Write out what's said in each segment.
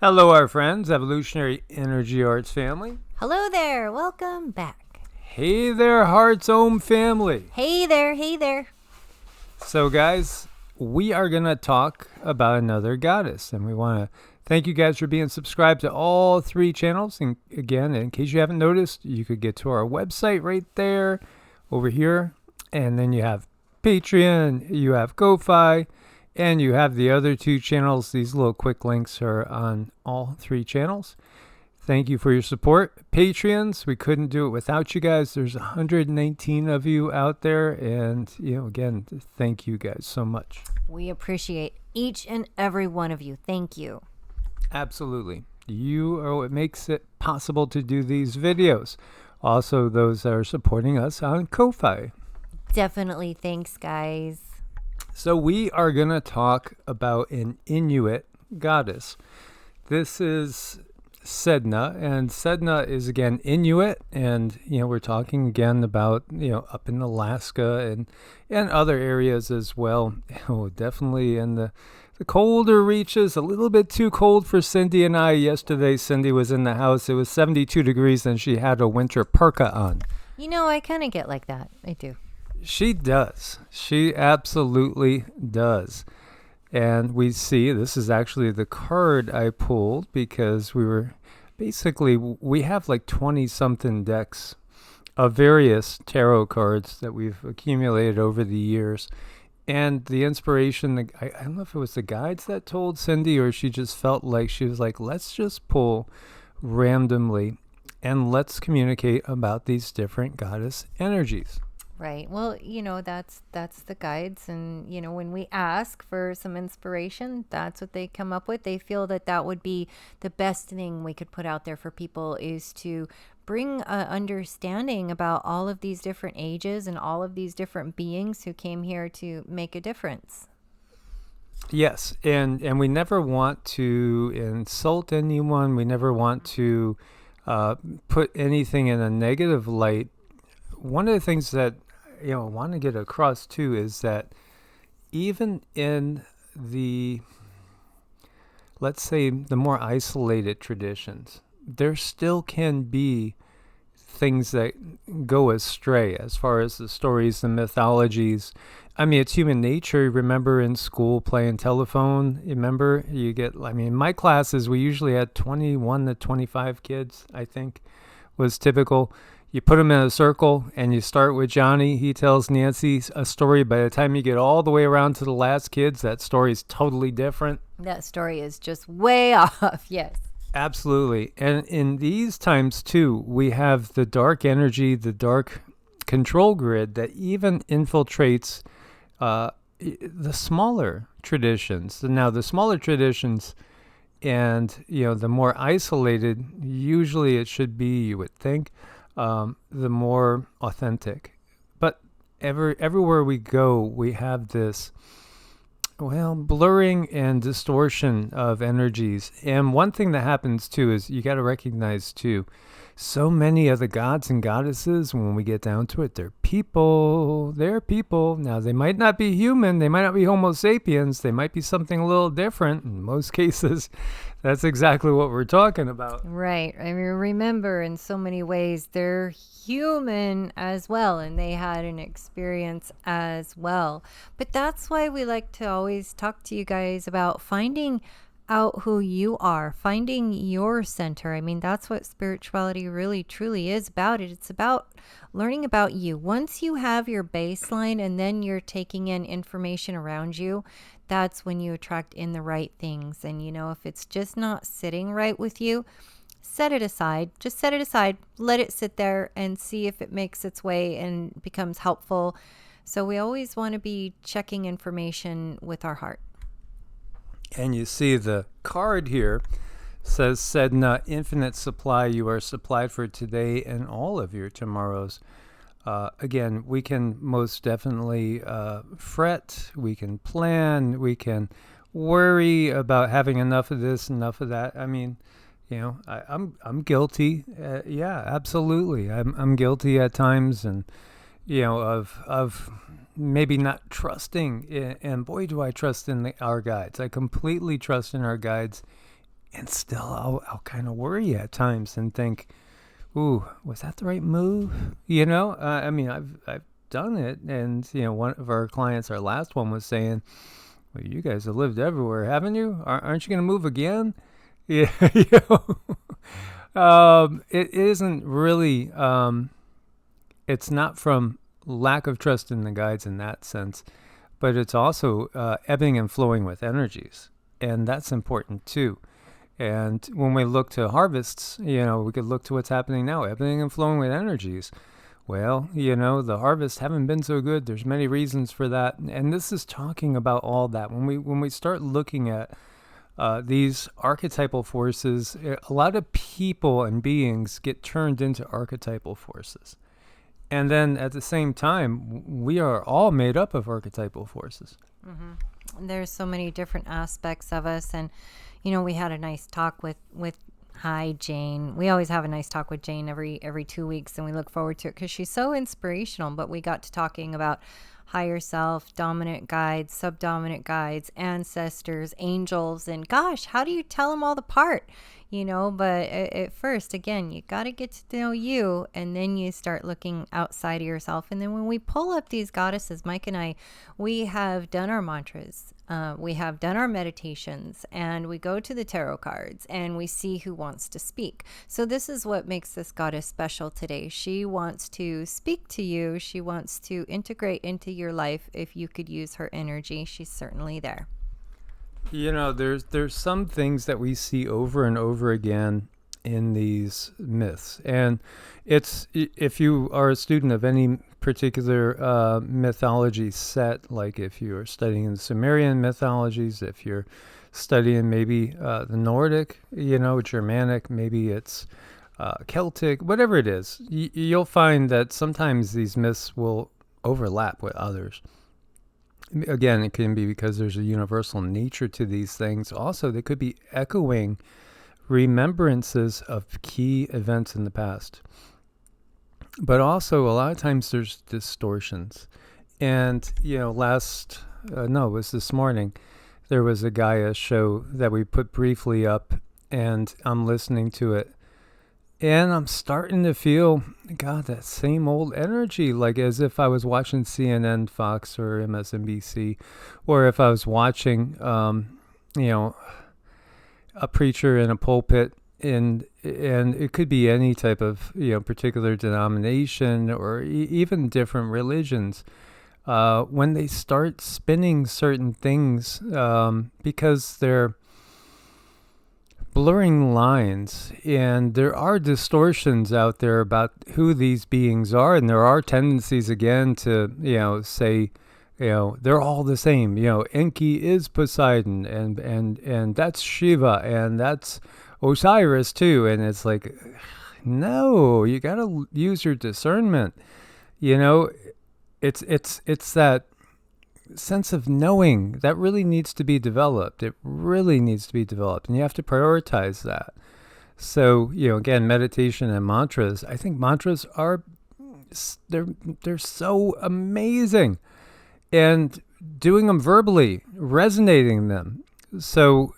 Hello, our friends, Evolutionary Energy Arts family. Hello there, welcome back. Hey there, Hearts Ohm family. Hey there, hey there. So, guys, we are going to talk about another goddess, and we want to thank you guys for being subscribed to all three channels. And again, in case you haven't noticed, you could get to our website right there, over here, and then you have Patreon, you have Ko-Fi, and you have the other two channels. These little quick links are on all three channels. Thank you for your support. Patreons, we couldn't do it without you guys. There's 119 of you out there. And, again, thank you guys so much. We appreciate each and every one of you. Thank you. Absolutely. You are what makes it possible to do these videos. Also, those that are supporting us on Ko-Fi. Definitely thanks, guys. So we are going to talk about an Inuit goddess. This is Sedna, and Sedna is again Inuit, and we're talking again about up in Alaska and other areas as well. Definitely in the colder reaches. A little bit too cold for Cindy and I. Yesterday, Cindy was in the house. It was 72 degrees, and she had a winter parka on. I kind of get like that. I do. She does. She absolutely does. And we see, this is actually the card I pulled because we have like 20-something decks of various tarot cards that we've accumulated over the years. And the inspiration, I don't know if it was the guides that told Cindy or she just felt like she was like, let's just pull randomly and let's communicate about these different goddess energies. Right. Well, that's the guides. And, when we ask for some inspiration, that's what they come up with. They feel that would be the best thing we could put out there for people is to bring an understanding about all of these different ages and all of these different beings who came here to make a difference. Yes. And we never want to insult anyone. We never want to put anything in a negative light. One of the things that I want to get across too is that even in let's say the more isolated traditions, there still can be things that go astray as far as the stories, the mythologies. I mean, it's human nature. Remember in school playing telephone? Remember in my classes, we usually had 21 to 25 kids, I think was typical. You put them in a circle and you start with Johnny. He tells Nancy a story. By the time you get all the way around to the last kids, that story is totally different. That story is just way off. Yes. Absolutely. And in these times, too, we have the dark energy, the dark control grid that even infiltrates the smaller traditions. Now, the smaller traditions and, the more isolated, usually it should be, you would think, the more authentic. But everywhere we go, we have this, blurring and distortion of energies. And one thing that happens, too, is you got to recognize, too, so many of the gods and goddesses, when we get down to it, they're people. They're people. Now, they might not be human. They might not be Homo sapiens. They might be something a little different. In most cases, that's exactly what we're talking about. Right. I mean, remember, in so many ways, they're human as well, and they had an experience as well. But that's why we like to always talk to you guys about finding out who you are, finding your center. I mean, that's what spirituality really truly is about. It's about learning about you. Once you have your baseline and then you're taking in information around you, that's when you attract in the right things. And if it's just not sitting right with you, set it aside. Just set it aside. Let it sit there and see if it makes its way and becomes helpful. So we always want to be checking information with our heart. And you see the card here says, Sedna, infinite supply, you are supplied for today and all of your tomorrows. Again, we can most definitely fret, we can plan, we can worry about having enough of this, enough of that. I mean, I'm guilty. Yeah, absolutely. I'm guilty at times, and of maybe not trusting, and boy, do I trust in our guides. I completely trust in our guides And still, I'll kind of worry at times and think, ooh, was that the right move? You know, I mean, I've done it. And, you know, one of our clients, our last one, was saying, well, you guys have lived everywhere, haven't you? Aren't you going to move again? Yeah, you know, it isn't really, it's not from lack of trust in the guides in that sense, but it's also ebbing and flowing with energies. And that's important too. And when we look to harvests, you know, we could look to what's happening now, ebbing and flowing with energies. Well, you know, the harvests haven't been so good. There's many reasons for that. And this is talking about all that. When we start looking at these archetypal forces, a lot of people and beings get turned into archetypal forces. And then at the same time, we are all made up of archetypal forces. Mm-hmm. There's so many different aspects of us. And, you know, we had a nice talk with hi, Jane. We always have a nice talk with Jane every 2 weeks, and we look forward to it because she's so inspirational. But we got to talking about higher self, dominant guides, subdominant guides, ancestors, angels, and gosh, how do you tell them all apart? You know, but at first, again, you got to get to know you, and then you start looking outside of yourself. And then when we pull up these goddesses, Mike and I, we have done our mantras, we have done our meditations, and we go to the tarot cards, and we see who wants to speak. So this is what makes this goddess special today. She wants to speak to you. She wants to integrate into your life. If you could use her energy, she's certainly there. You know, there's some things that we see over and over again in these myths. And it's, if you are a student of any particular mythology set, like if you're studying the Sumerian mythologies, if you're studying maybe the Nordic, you know, Germanic, maybe it's Celtic, whatever it is, you'll find that sometimes these myths will overlap with others. Again, it can be because there's a universal nature to these things. Also, they could be echoing remembrances of key events in the past. But also, a lot of times there's distortions. And, you know, it was this morning, there was a Gaia show that we put briefly up, and I'm listening to it. And I'm starting to feel, God, that same old energy, like as if I was watching CNN, Fox, or MSNBC, or if I was watching, you know, a preacher in a pulpit, and it could be any type of, you know, particular denomination or even different religions. When they start spinning certain things, because they're blurring lines, and there are distortions out there about who these beings are, and there are tendencies again to, you know, say, you know, they're all the same. You know, Enki is Poseidon, and that's Shiva, and that's Osiris too. And it's like, no, you got to use your discernment. You know, it's that sense of knowing that really needs to be developed. It really needs to be developed, and you have to prioritize that. So, you know, again, meditation and mantras. I think mantras are they're so amazing, and doing them verbally, resonating them. So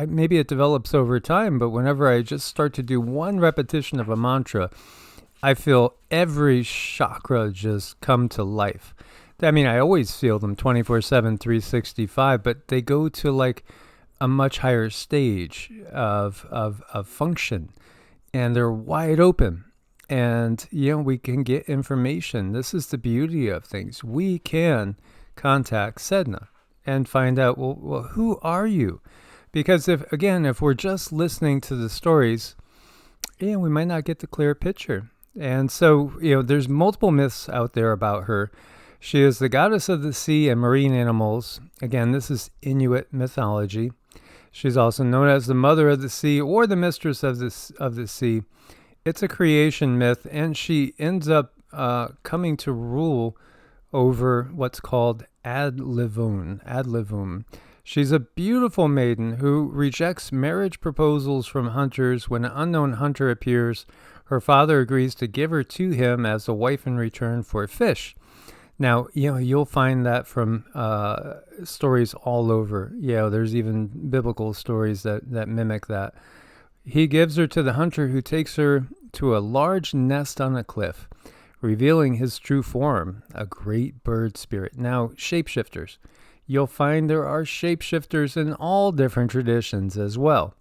maybe it develops over time, but whenever I just start to do one repetition of a mantra, I feel every chakra just come to life. I mean, I always feel them 24/7, 365, but they go to like a much higher stage of function, and they're wide open. And, you know, we can get information. This is the beauty of things. We can contact Sedna and find out, well, who are you? Because if we're just listening to the stories, yeah, we might not get the clear picture. And so, you know, there's multiple myths out there about her. She is the goddess of the sea and marine animals. Again, this is Inuit mythology. She's also known as the mother of the sea or the mistress of the sea. It's a creation myth, and she ends up coming to rule over what's called ad livum. She's a beautiful maiden who rejects marriage proposals from hunters. When an unknown hunter appears, her father agrees to give her to him as a wife in return for fish. Now, you'll find that from stories all over. There's even biblical stories that mimic that. He gives her to the hunter, who takes her to a large nest on a cliff, revealing his true form, a great bird spirit. Now, shapeshifters. You'll find there are shapeshifters in all different traditions as well.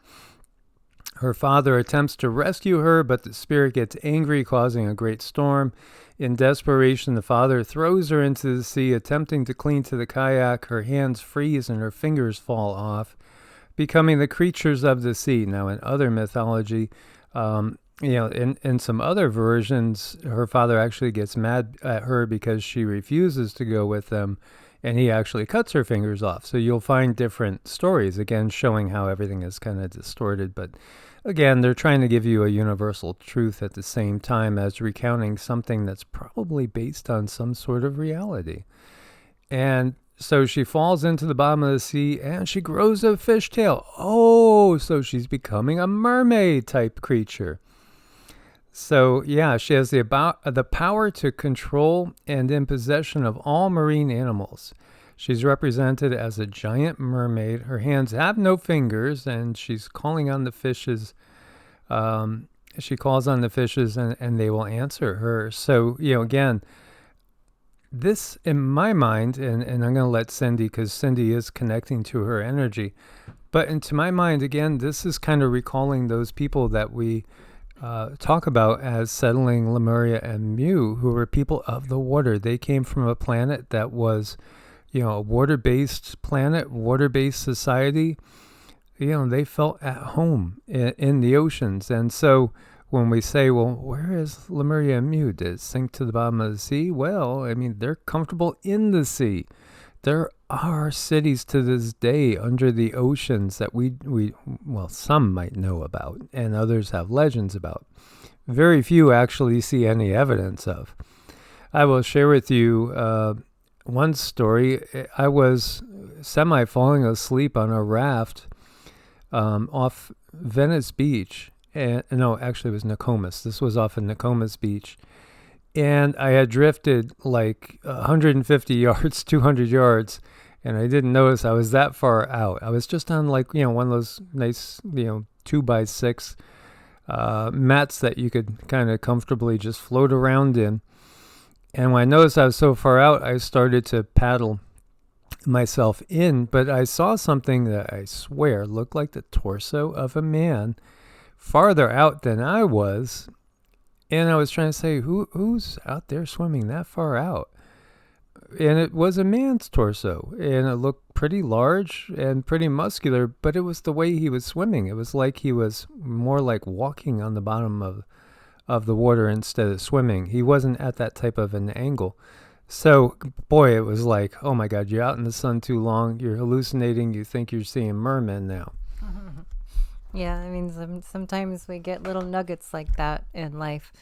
Her father attempts to rescue her, but the spirit gets angry, causing a great storm. In desperation, the father throws her into the sea, attempting to cling to the kayak. Her hands freeze and her fingers fall off, becoming the creatures of the sea. Now, in other mythology, in some other versions, her father actually gets mad at her because she refuses to go with them, and he actually cuts her fingers off. So you'll find different stories, again, showing how everything is kind of distorted. But again, they're trying to give you a universal truth at the same time as recounting something that's probably based on some sort of reality. And so she falls into the bottom of the sea and she grows a fishtail. Oh, so she's becoming a mermaid type creature. So, she has the power to control and in possession of all marine animals. She's represented as a giant mermaid. Her hands have no fingers, and she's calling on the fishes. She calls on the fishes, and they will answer her. So, again, this, in my mind, and I'm going to let Cindy, because Cindy is connecting to her energy. But into my mind, again, this is kind of recalling those people that we talk about as settling Lemuria and Mu, who were people of the water. They came from a planet that was, a water-based planet, water-based society. They felt at home in the oceans. And so when we say, well, where is Lemuria and Mu? Did it sink to the bottom of the sea? Well, I mean, they're comfortable in the sea. There are cities to this day under the oceans that we some might know about, and others have legends about. Very few actually see any evidence of. I will share with you one story. I was falling asleep on a raft off Venice Beach. No, actually it was Nokomis. This was off of Nokomis Beach. And I had drifted like 150 yards, 200 yards, and I didn't notice I was that far out. I was just on one of those nice, 2x6 mats that you could kind of comfortably just float around in. And when I noticed I was so far out, I started to paddle myself in, but I saw something that I swear looked like the torso of a man farther out than I was. And I was trying to say, who's out there swimming that far out? And it was a man's torso, and it looked pretty large and pretty muscular, but it was the way he was swimming. It was like he was more like walking on the bottom of the water instead of swimming. He wasn't at that type of an angle. So, boy, it was like, oh my God, you're out in the sun too long, you're hallucinating, you think you're seeing mermen now. Yeah, I mean, sometimes we get little nuggets like that in life,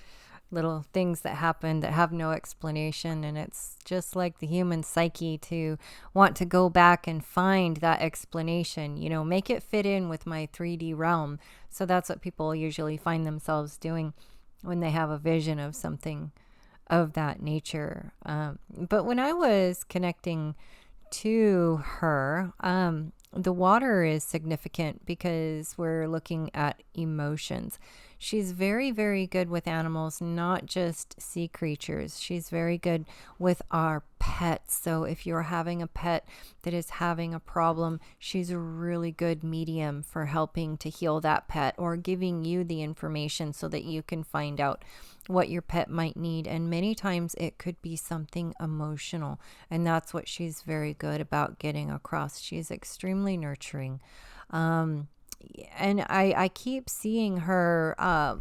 little things that happen that have no explanation, and it's just like the human psyche to want to go back and find that explanation, make it fit in with my 3D realm. So that's what people usually find themselves doing when they have a vision of something of that nature. But when I was connecting to her, the water is significant because we're looking at emotions. She's very, very good with animals, not just sea creatures. She's very good with our pets. So if you're having a pet that is having a problem, she's a really good medium for helping to heal that pet or giving you the information so that you can find out what your pet might need. And many times it could be something emotional. And that's what she's very good about getting across. She's extremely nurturing. And I keep seeing her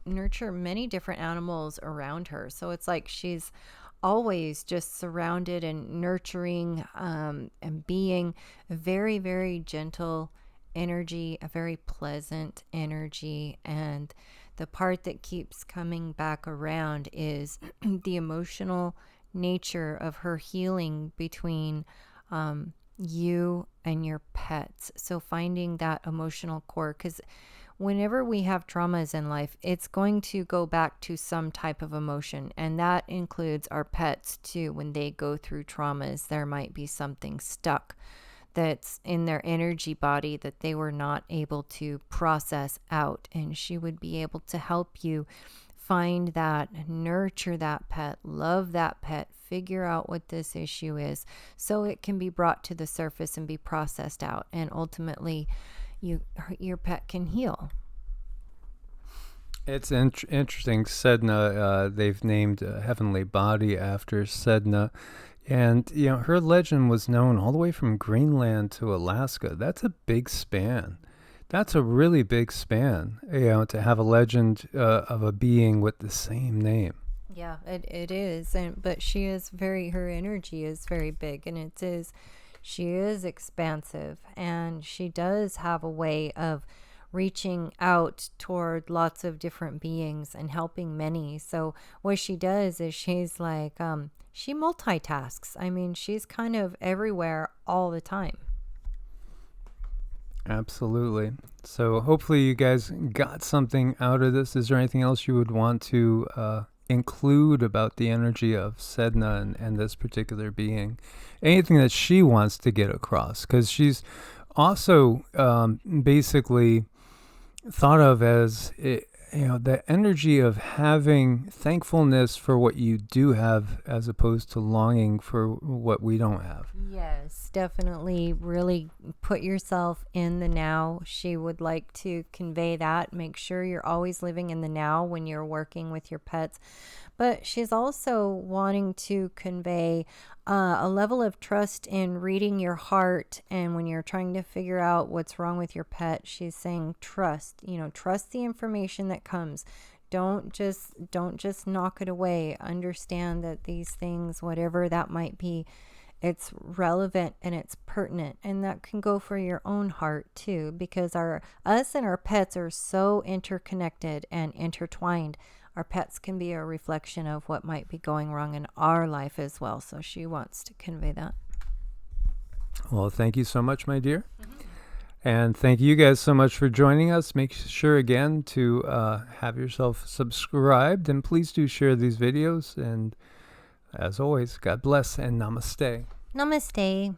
nurture many different animals around her. So it's like she's always just surrounded and nurturing and being a very, very gentle energy, a very pleasant energy. And the part that keeps coming back around is the emotional nature of her healing between you and your pets. So finding that emotional core, because whenever we have traumas in life, it's going to go back to some type of emotion. And that includes our pets too. When they go through traumas, there might be something stuck that's in their energy body that they were not able to process out. And she would be able to help you find that, nurture that pet, love that pet, figure out what this issue is so it can be brought to the surface and be processed out. And ultimately, your pet can heal. It's interesting. Sedna, they've named a heavenly body after Sedna. And, her legend was known all the way from Greenland to Alaska. That's a big span. That's a really big span, to have a legend of a being with the same name. Yeah, it is. But her energy is very big, and she is expansive, and she does have a way of reaching out toward lots of different beings and helping many. So what she does is she's like, she multitasks. I mean, she's kind of everywhere all the time. Absolutely. So hopefully you guys got something out of this. Is there anything else you would want to include about the energy of Sedna and this particular being? Anything that she wants to get across? Because she's also basically thought of as the energy of having thankfulness for what you do have as opposed to longing for what we don't have. Yes, definitely really put yourself in the now. She would like to convey that. Make sure you're always living in the now when you're working with your pets. But she's also wanting to convey a level of trust in reading your heart. And when you're trying to figure out what's wrong with your pet, she's saying trust. Trust the information that comes. Don't just knock it away. Understand that these things, whatever that might be, it's relevant and it's pertinent. And that can go for your own heart too, because us and our pets are so interconnected and intertwined. Our pets can be a reflection of what might be going wrong in our life as well. So she wants to convey that. Well, thank you so much, my dear. And thank you guys so much for joining us. Make sure again to have yourself subscribed, and please do share these videos. And as always, God bless and namaste. Namaste.